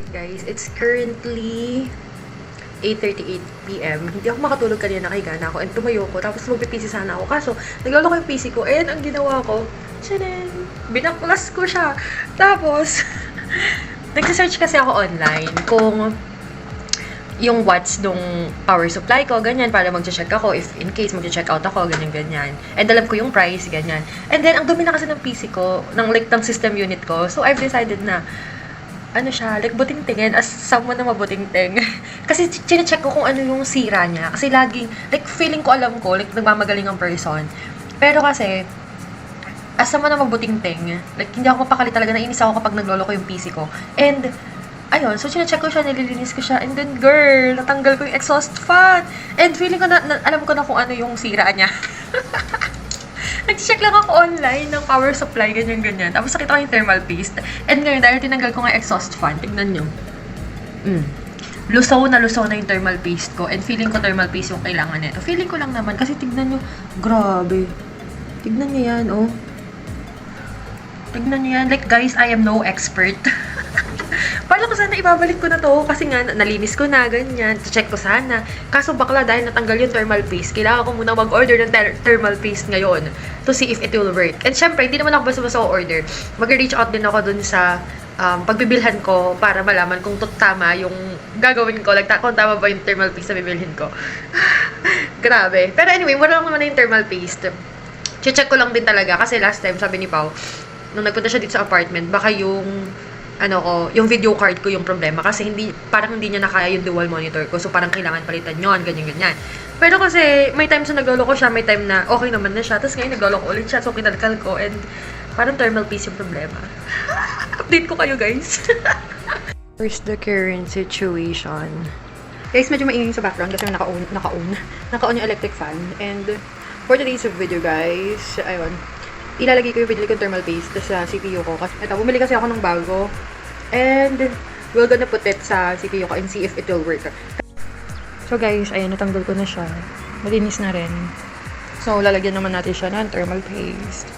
Guys, it's currently 8:38 PM. Hindi ako makatulog kanina, nakahiga na ako and tumayo ko. Tapos magpipisi sana ako. Kaso, naglolo ko yung PC ko and ang ginawa ko, tchanan! Binaklas ko siya. Tapos, nagsasearch kasi ako online kung yung watts nung power supply ko, ganyan, para mag-check ako if in case mag-check out ako, ganyan. And alam ko yung price, ganyan. And then, ang dumi na kasi ng PC ko, ng system unit ko. So, I've decided na, ano siya, like, buting tingin as someone na mabuting ting. Kasi, chinecheck ko kung ano yung sira niya. Kasi laging, like, feeling ko, alam ko, like, nagmamagaling ang person. Pero kasi, as someone na mabuting ting, like, hindi ako mapakali talaga, nainis ako kapag naglolo ko yung PC ko. And, ayun, so chinecheck ko siya, nililinis ko siya, and then, girl, natanggal ko yung exhaust fan. And feeling ko na alam ko na kung ano yung sira niya. Nag-check lang ako online ng power supply, ganyan. Tapos nakita ko yung thermal paste. And ngayon, dahil tinanggal ko nga exhaust fan, tignan nyo. Lusaw na yung thermal paste ko. And feeling ko thermal paste yung kailangan nito. Feeling ko lang naman, kasi tignan nyo, grabe. Tignan nyo yan, oh. Tignan nyo yan. Like, guys, I am no expert. Parang ko sana ibabalik ko na to kasi nga nalinis ko na, ganyan. Check ko sana. Kaso bakla dahil natanggal yung thermal paste, kailangan ko muna mag-order ng thermal paste ngayon to see if it will work. And syempre, hindi naman ako basta-basta order. Mag-reach out din ako dun sa pagbibilhan ko para malaman kung tama yung gagawin ko. Like, kung tama ba yung thermal paste na bibilhin ko. Grabe. Pero anyway, wala lang naman na yung thermal paste. Check ko lang din talaga kasi last time, sabi ni Pao, nung nagpunta siya dito sa apartment, baka yung yung video card ko yung problema kasi parang hindi niya nakaya yung dual monitor ko. So, parang kailangan palitan yun, ganyan. Pero kasi, may time sa naglolo ko siya, may time na okay naman na siya. Tapos ngayon, naglolo ko ulit siya. So, kinalkal ko and parang thermal paste yung problema. Update ko kayo, guys. Here's the current situation. Guys, medyo maingay sa background kasi naka-on yung electric fan. And for today's video, guys, ayun, ilalagay ko yung binili kong thermal paste sa CPU ko. Kasi, bumili kasi ako ng bago. And, we're gonna put it sa CPU ko and see if it will work. So, guys, ayun, natanggal ko na siya. Malinis na rin. So, lalagyan naman natin siya ng thermal paste.